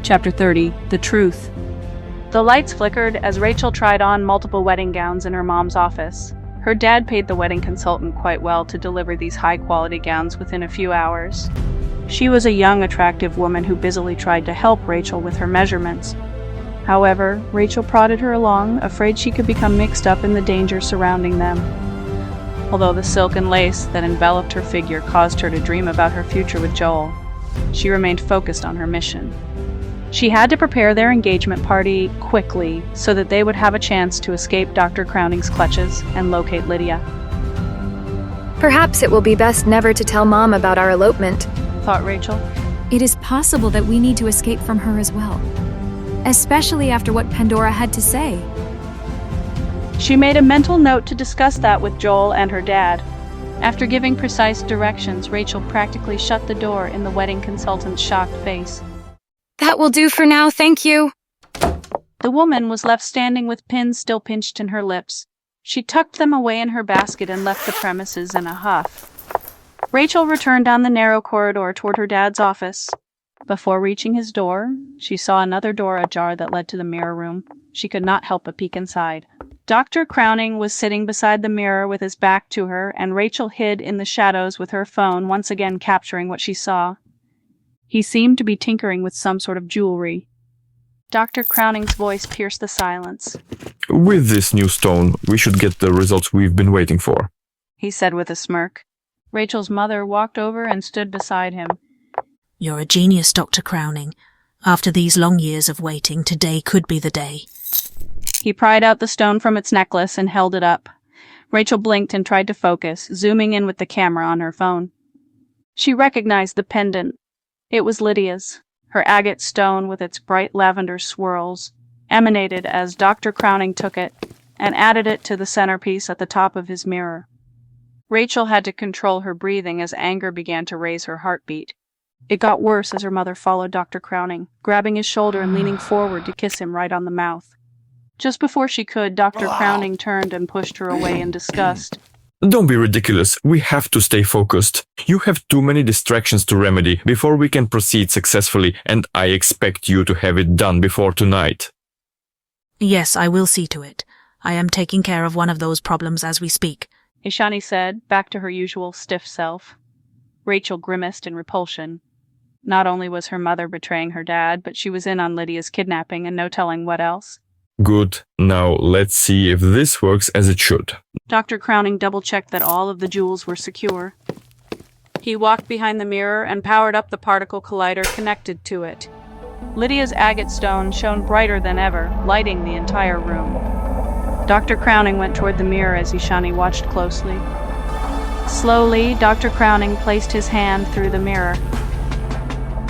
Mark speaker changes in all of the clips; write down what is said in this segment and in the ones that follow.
Speaker 1: Chapter 30. The Truth. The lights flickered as Rachel tried on multiple wedding gowns in her mom's office. Her dad paid the wedding consultant quite well to deliver these high-quality gowns within a few hours. She was a young, attractive woman who busily tried to help Rachel with her measurements. However, Rachel prodded her along, afraid she could become mixed up in the danger surrounding them. Although the silk and lace that enveloped her figure caused her to dream about her future with Joel, she remained focused on her mission. She had to prepare their engagement party quickly so that they would have a chance to escape Dr. Crowning's clutches and locate Lydia.
Speaker 2: Perhaps it will be best never to tell Mom about our elopement,
Speaker 1: thought Rachel.
Speaker 3: It is possible that we need to escape from her as well, especially after what Pandora had to say.
Speaker 1: She made a mental note to discuss that with Joel and her dad. After giving precise directions, Rachel practically shut the door in the wedding consultant's shocked face.
Speaker 2: That will do for now, thank you.
Speaker 1: The woman was left standing with pins still pinched in her lips. She tucked them away in her basket and left the premises in a huff. Rachel returned down the narrow corridor toward her dad's office. Before reaching his door, she saw another door ajar that led to the mirror room. She could not help but peek inside. Dr. Crowning was sitting beside the mirror with his back to her, and Rachel hid in the shadows with her phone, once again capturing what she saw. He seemed to be tinkering with some sort of jewelry. Dr. Crowning's voice pierced the silence.
Speaker 4: With this new stone, we should get the results we've been waiting for,
Speaker 1: he said with a smirk. Rachel's mother walked over and stood beside him.
Speaker 5: You're a genius, Dr. Crowning. After these long years of waiting, today could be the day.
Speaker 1: He pried out the stone from its necklace and held it up. Rachel blinked and tried to focus, zooming in with the camera on her phone. She recognized the pendant. It was Lydia's. Her agate stone with its bright lavender swirls emanated as Dr. Crowning took it and added it to the centerpiece at the top of his mirror. Rachel had to control her breathing as anger began to raise her heartbeat. It got worse as her mother followed Dr. Crowning, grabbing his shoulder and leaning forward to kiss him right on the mouth. Just before she could, Dr. Crowning turned and pushed her away in disgust.
Speaker 4: Don't be ridiculous. We have to stay focused. You have too many distractions to remedy before we can proceed successfully, and I expect you to have it done before tonight.
Speaker 5: Yes, I will see to it. I am taking care of one of those problems as we speak,
Speaker 1: Ishani said, back to her usual stiff self. Rachel grimaced in repulsion. Not only was her mother betraying her dad, but she was in on Lydia's kidnapping and no telling what else.
Speaker 4: Good. Now let's see if this works as it should.
Speaker 1: Dr. Crowning double-checked that all of the jewels were secure. He walked behind the mirror and powered up the particle collider connected to it. Lydia's agate stone shone brighter than ever, lighting the entire room. Dr. Crowning went toward the mirror as Ishani watched closely. Slowly, Dr. Crowning placed his hand through the mirror.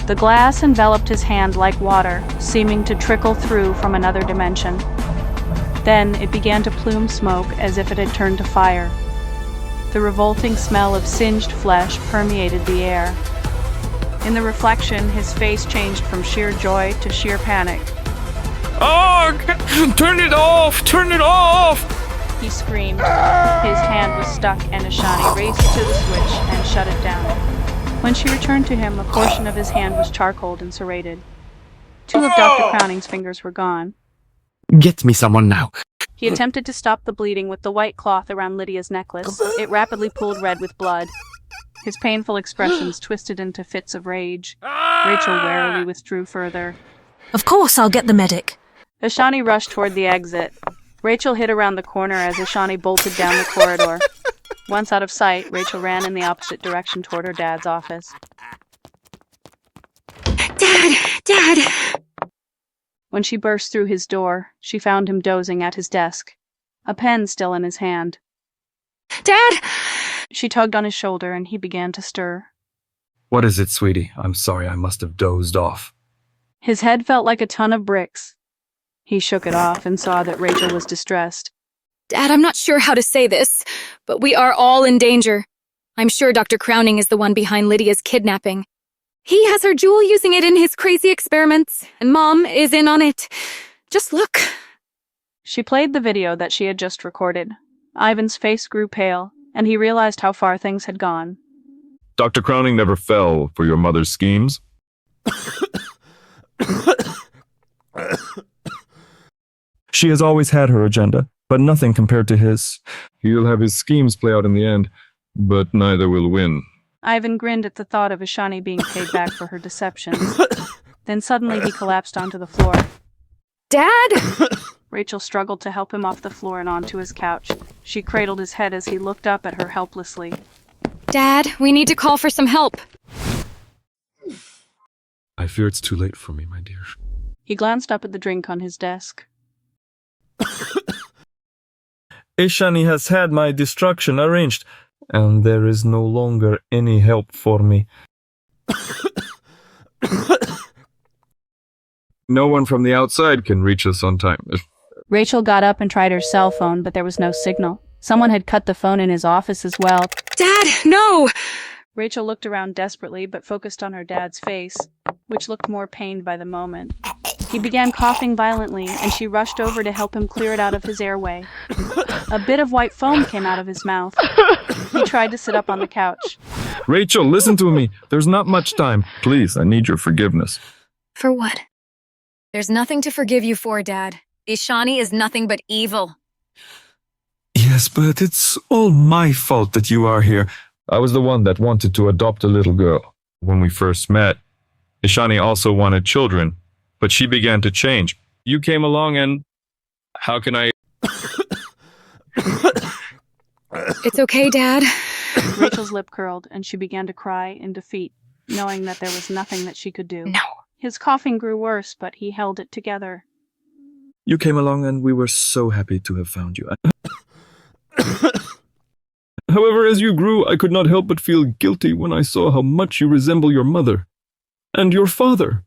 Speaker 1: The glass enveloped his hand like water, seeming to trickle through from another dimension. Then it began to plume smoke as if it had turned to fire. The revolting smell of singed flesh permeated the air. In the reflection, his face changed from sheer joy to sheer panic.
Speaker 4: Oh, turn it off! Turn it off!
Speaker 1: He screamed. His hand was stuck and Ishani raced to the switch and shut it down. When she returned to him, a portion of his hand was charcoaled and serrated. Two of Dr. Crowning's fingers were gone.
Speaker 6: Get me someone now.
Speaker 1: He attempted to stop the bleeding with the white cloth around Lydia's necklace. It rapidly pooled red with blood. His painful expressions twisted into fits of rage. Rachel warily withdrew further.
Speaker 5: Of course, I'll get the medic.
Speaker 1: Ishani rushed toward the exit. Rachel hid around the corner as Ishani bolted down the corridor. Once out of sight, Rachel ran in the opposite direction toward her dad's office.
Speaker 2: Dad!
Speaker 1: When she burst through his door, she found him dozing at his desk, a pen still in his hand.
Speaker 2: Dad!
Speaker 1: She tugged on his shoulder and he began to stir.
Speaker 6: What is it, sweetie? I'm sorry, I must have dozed off.
Speaker 1: His head felt like a ton of bricks. He shook it off and saw that Rachel was distressed.
Speaker 2: Dad, I'm not sure how to say this, but we are all in danger. I'm sure Dr. Crowning is the one behind Lydia's kidnapping. He has her jewel using it in his crazy experiments, and Mom is in on it. Just look.
Speaker 1: She played the video that she had just recorded. Ivan's face grew pale, and he realized how far things had gone.
Speaker 4: Dr. Crowning never fell for your mother's schemes. She has always had her agenda, but nothing compared to his. He'll have his schemes play out in the end, but neither will win.
Speaker 1: Ivan grinned at the thought of Ishani being paid back for her deceptions. Then suddenly he collapsed onto the floor.
Speaker 2: Dad?
Speaker 1: Rachel struggled to help him off the floor and onto his couch. She cradled his head as he looked up at her helplessly.
Speaker 2: Dad, we need to call for some help.
Speaker 6: I fear it's too late for me, my dear.
Speaker 1: He glanced up at the drink on his desk.
Speaker 4: Ishani has had my destruction arranged, and there is no longer any help for me. No one from the outside can reach us on time.
Speaker 1: Rachel got up and tried her cell phone, but there was no signal. Someone had cut the phone in his office as well.
Speaker 2: Dad, no!
Speaker 1: Rachel looked around desperately, but focused on her dad's face, which looked more pained by the moment. He began coughing violently, and she rushed over to help him clear it out of his airway. A bit of white foam came out of his mouth. He tried to sit up on the couch.
Speaker 4: Rachel, listen to me. There's not much time. Please, I need your forgiveness.
Speaker 3: For what?
Speaker 2: There's nothing to forgive you for, Dad. Ishani is nothing but evil.
Speaker 4: Yes, but it's all my fault that you are here. I was the one that wanted to adopt a little girl. When we first met, Ishani also wanted children, but she began to change. You came along and... How can I...
Speaker 2: It's okay, Dad.
Speaker 1: Rachel's lip curled, and she began to cry in defeat, knowing that there was nothing that she could do.
Speaker 2: No.
Speaker 1: His coughing grew worse, but he held it together.
Speaker 4: You came along and we were so happy to have found you. However, as you grew, I could not help but feel guilty when I saw how much you resemble your mother. And your father.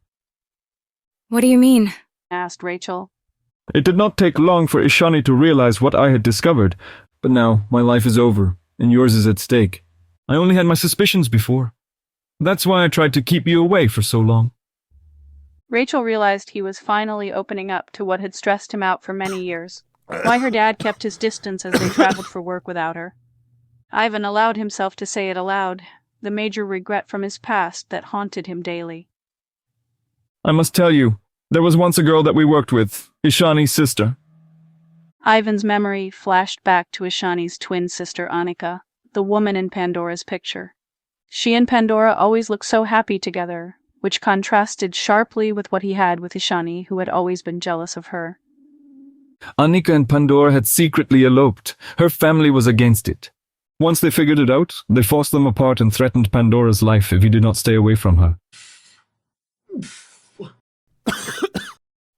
Speaker 2: What do you mean?
Speaker 1: Asked Rachel.
Speaker 4: It did not take long for Ishani to realize what I had discovered. But now, my life is over, and yours is at stake. I only had my suspicions before. That's why I tried to keep you away for so long.
Speaker 1: Rachel realized he was finally opening up to what had stressed him out for many years. Why her dad kept his distance as they traveled for work without her. Ivan allowed himself to say it aloud, the major regret from his past that haunted him daily.
Speaker 4: I must tell you, there was once a girl that we worked with, Ishani's sister.
Speaker 1: Ivan's memory flashed back to Ishani's twin sister Annika, the woman in Pandora's picture. She and Pandora always looked so happy together, which contrasted sharply with what he had with Ishani, who had always been jealous of her.
Speaker 4: Annika and Pandora had secretly eloped. Her family was against it. Once they figured it out, they forced them apart and threatened Pandora's life if he did not stay away from her.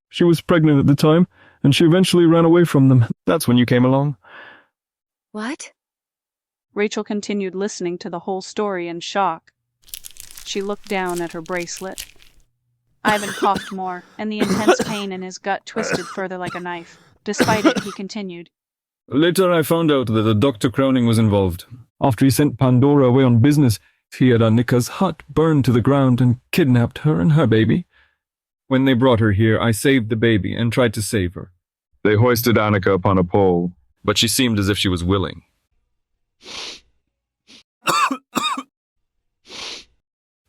Speaker 4: She was pregnant at the time, and she eventually ran away from them. That's when you came along.
Speaker 2: What?
Speaker 1: Rachel continued listening to the whole story in shock. She looked down at her bracelet. Ivan coughed more, and the intense pain in his gut twisted further like a knife. Despite it, he continued.
Speaker 4: Later I found out that Dr. Crowning was involved. After he sent Pandora away on business, he had Annika's hut burned to the ground and kidnapped her and her baby. When they brought her here, I saved the baby and tried to save her. They hoisted Annika upon a pole, but she seemed as if she was willing.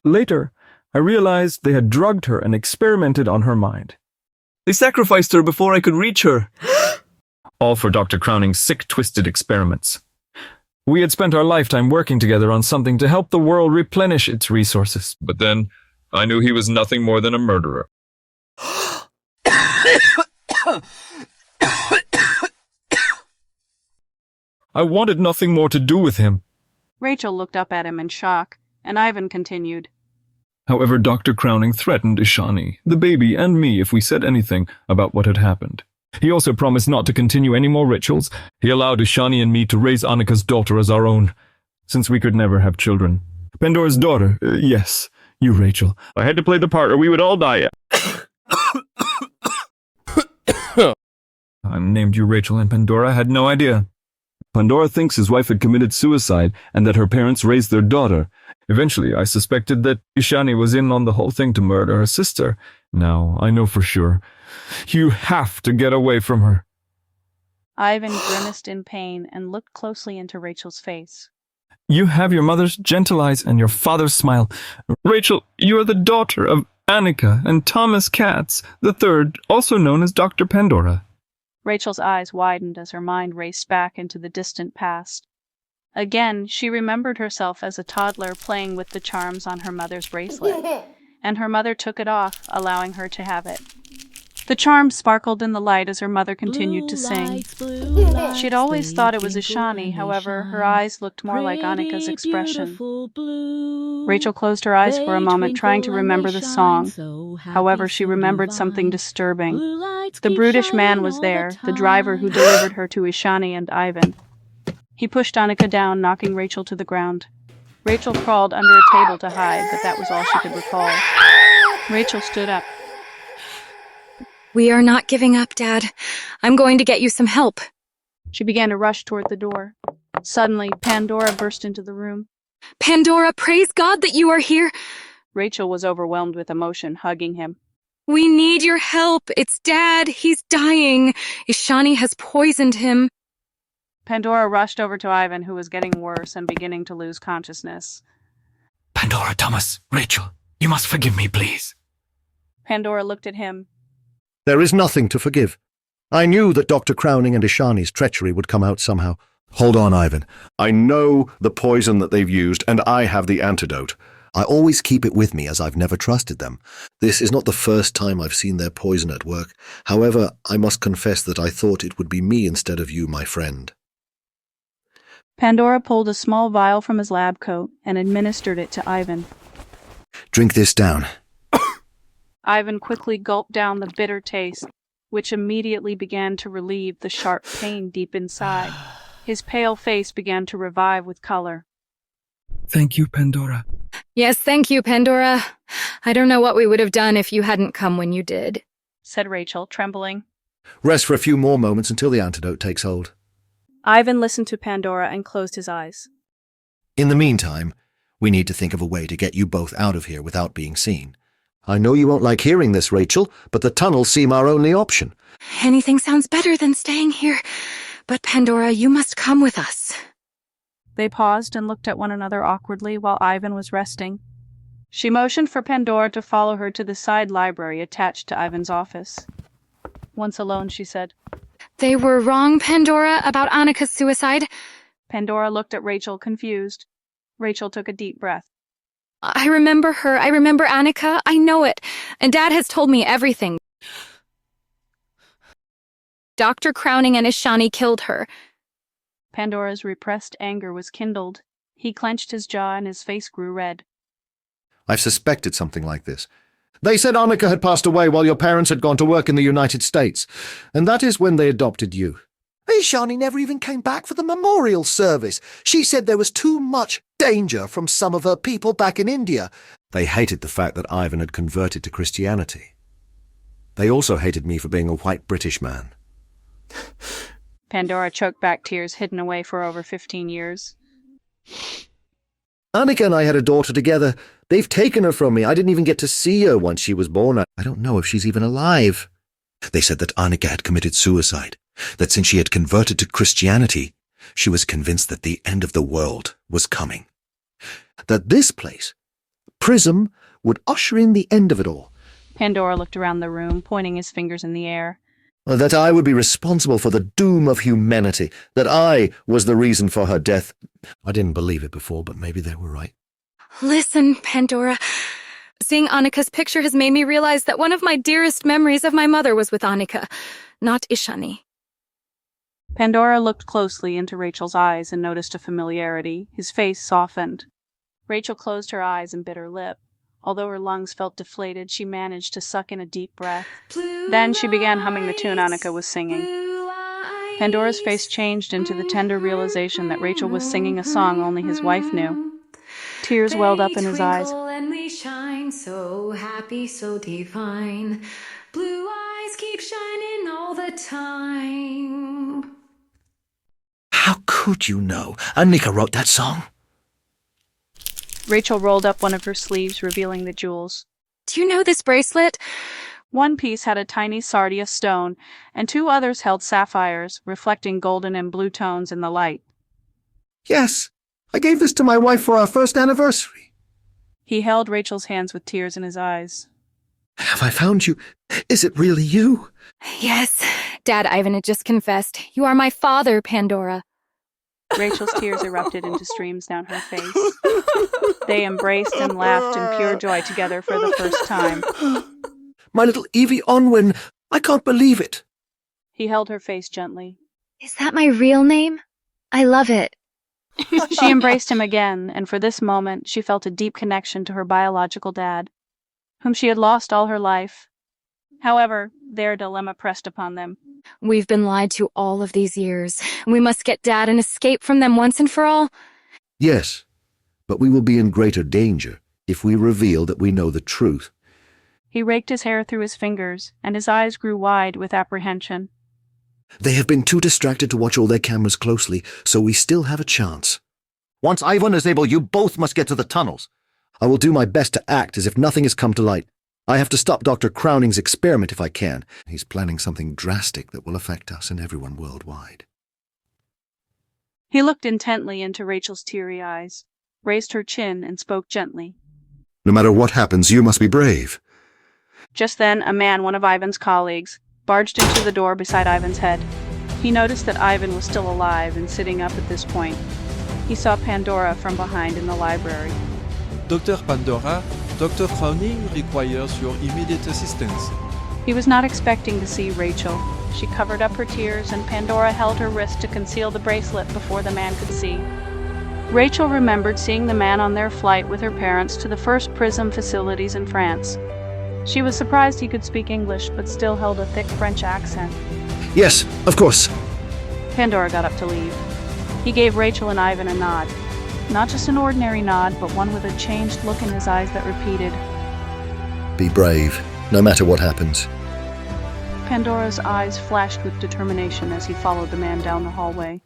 Speaker 4: Later, I realized they had drugged her and experimented on her mind. They sacrificed her before I could reach her. All for Dr. Crowning's sick, twisted experiments. We had spent our lifetime working together on something to help the world replenish its resources. But then, I knew he was nothing more than a murderer. I wanted nothing more to do with him.
Speaker 1: Rachel looked up at him in shock, and Ivan continued.
Speaker 4: However, Dr. Crowning threatened Ishani, the baby, and me if we said anything about what had happened. He also promised not to continue any more rituals. He allowed Ishani and me to raise Annika's daughter as our own, since we could never have children. Pandora's daughter, yes, you, Rachel. I had to play the part or we would all die. I named you Rachel, and Pandora had no idea. Pandora thinks his wife had committed suicide and that her parents raised their daughter. Eventually, I suspected that Ishani was in on the whole thing to murder her sister. Now, I know for sure. You have to get away from her.
Speaker 1: Ivan grimaced in pain and looked closely into Rachel's face.
Speaker 4: You have your mother's gentle eyes and your father's smile. Rachel, you are the daughter of Annika and Thomas Katz, the third, also known as Dr. Pandora.
Speaker 1: Rachel's eyes widened as her mind raced back into the distant past. Again, she remembered herself as a toddler playing with the charms on her mother's bracelet, and her mother took it off, allowing her to have it. The charms sparkled in the light as her mother continued to sing. She'd always thought it was Ishani, however, her eyes looked more like Annika's expression. Rachel closed her eyes for a moment, trying to remember the song. However, she remembered something disturbing. The brutish man was there, the driver who delivered her to Ishani and Ivan. He pushed Annika down, knocking Rachel to the ground. Rachel crawled under a table to hide, but that was all she could recall. Rachel stood up.
Speaker 2: We are not giving up, Dad. I'm going to get you some help.
Speaker 1: She began to rush toward the door. Suddenly, Pandora burst into the room.
Speaker 2: Pandora, praise God that you are here.
Speaker 1: Rachel was overwhelmed with emotion, hugging him.
Speaker 2: We need your help. It's Dad. He's dying. Ishani has poisoned him.
Speaker 1: Pandora rushed over to Ivan, who was getting worse and beginning to lose consciousness.
Speaker 6: Pandora, Thomas, Rachel, you must forgive me, please.
Speaker 1: Pandora looked at him.
Speaker 7: There is nothing to forgive. I knew that Dr. Crowning and Ishani's treachery would come out somehow.
Speaker 8: Hold on, Ivan. I know the poison that they've used, and I have the antidote.
Speaker 7: I always keep it with me, as I've never trusted them. This is not the first time I've seen their poison at work. However, I must confess that I thought it would be me instead of you, my friend.
Speaker 1: Pandora pulled a small vial from his lab coat and administered it to Ivan.
Speaker 7: Drink this down.
Speaker 1: Ivan quickly gulped down the bitter taste, which immediately began to relieve the sharp pain deep inside. His pale face began to revive with color.
Speaker 4: Thank you, Pandora.
Speaker 2: Yes, thank you, Pandora. I don't know what we would have done if you hadn't come when you did,
Speaker 1: said Rachel, trembling.
Speaker 7: Rest for a few more moments until the antidote takes hold.
Speaker 1: Ivan listened to Pandora and closed his eyes.
Speaker 7: In the meantime, we need to think of a way to get you both out of here without being seen. I know you won't like hearing this, Rachel, but the tunnels seem our only option.
Speaker 2: Anything sounds better than staying here. But Pandora, you must come with us.
Speaker 1: They paused and looked at one another awkwardly while Ivan was resting. She motioned for Pandora to follow her to the side library attached to Ivan's office. Once alone, she said,
Speaker 2: They were wrong, Pandora, about Annika's suicide.
Speaker 1: Pandora looked at Rachel, confused. Rachel took a deep breath.
Speaker 2: I remember her. I remember Annika. I know it. And Dad has told me everything. Dr. Crowning and Ishani killed her.
Speaker 1: Pandora's repressed anger was kindled. He clenched his jaw and his face grew red.
Speaker 7: I've suspected something like this. They said Annika had passed away while your parents had gone to work in the United States, and that is when they adopted you. Ishani never even came back for the memorial service. She said there was too much danger from some of her people back in India. They hated the fact that Ivan had converted to Christianity. They also hated me for being a white British man.
Speaker 1: Pandora choked back tears hidden away for over 15 years.
Speaker 7: Annika and I had a daughter together. They've taken her from me. I didn't even get to see her once she was born. I don't know if she's even alive. They said that Annika had committed suicide, that since she had converted to Christianity, she was convinced that the end of the world was coming. That this place, Prism, would usher in the end of it all.
Speaker 1: Pandora looked around the room, pointing his fingers in the air.
Speaker 7: That I would be responsible for the doom of humanity, that I was the reason for her death. I didn't believe it before, but maybe they were right.
Speaker 2: Listen, Pandora. Seeing Annika's picture has made me realize that one of my dearest memories of my mother was with Annika, not Ishani.
Speaker 1: Pandora looked closely into Rachel's eyes and noticed a familiarity. His face softened. Rachel closed her eyes and bit her lip. Although her lungs felt deflated, she managed to suck in a deep breath. Then she began humming the tune Annika was singing. Pandora's face changed into the tender realization that Rachel was singing a song only his wife knew. Tears welled up in his eyes.
Speaker 9: And we shine so happy, so divine. Blue eyes keep shining all the time.
Speaker 7: How could you know? Annika wrote that song.
Speaker 1: Rachel rolled up one of her sleeves, revealing the jewels.
Speaker 2: Do you know this bracelet?
Speaker 1: One piece had a tiny sardia stone, and two others held sapphires, reflecting golden and blue tones in the light.
Speaker 7: Yes, I gave this to my wife for our first anniversary.
Speaker 1: He held Rachel's hands with tears in his eyes.
Speaker 7: Have I found you? Is it really you?
Speaker 2: Yes, Dad Ivan had just confessed. You are my father, Pandora.
Speaker 1: Rachel's tears erupted into streams down her face. They embraced and laughed in pure joy together for the first time.
Speaker 7: My little Evie Onwin, I can't believe it.
Speaker 1: He held her face gently.
Speaker 3: Is that my real name? I love it.
Speaker 1: She embraced him again, and for this moment she felt a deep connection to her biological dad, whom she had lost all her life. However, their dilemma pressed upon them.
Speaker 2: We've been lied to all of these years. We must get Dad and escape from them once and for all.
Speaker 7: Yes, but we will be in greater danger if we reveal that we know the truth.
Speaker 1: He raked his hair through his fingers, and his eyes grew wide with apprehension.
Speaker 7: They have been too distracted to watch all their cameras closely, so we still have a chance. Once Ivan is able, you both must get to the tunnels. I will do my best to act as if nothing has come to light. I have to stop Dr. Crowning's experiment if I can. He's planning something drastic that will affect us and everyone worldwide.
Speaker 1: He looked intently into Rachel's teary eyes, raised her chin, and spoke gently.
Speaker 8: No matter what happens, you must be brave.
Speaker 1: Just then, a man, one of Ivan's colleagues, barged into the door beside Ivan's head. He noticed that Ivan was still alive and sitting up at this point. He saw Pandora from behind in the library.
Speaker 10: Dr. Pandora, Dr. Crowning requires your immediate assistance.
Speaker 1: He was not expecting to see Rachel. She covered up her tears, and Pandora held her wrist to conceal the bracelet before the man could see. Rachel remembered seeing the man on their flight with her parents to the first PRISM facilities in France. She was surprised he could speak English, but still held a thick French accent.
Speaker 7: Yes, of course.
Speaker 1: Pandora got up to leave. He gave Rachel and Ivan a nod. Not just an ordinary nod, but one with a changed look in his eyes that repeated,
Speaker 7: Be brave, no matter what happens.
Speaker 1: Pandora's eyes flashed with determination as he followed the man down the hallway.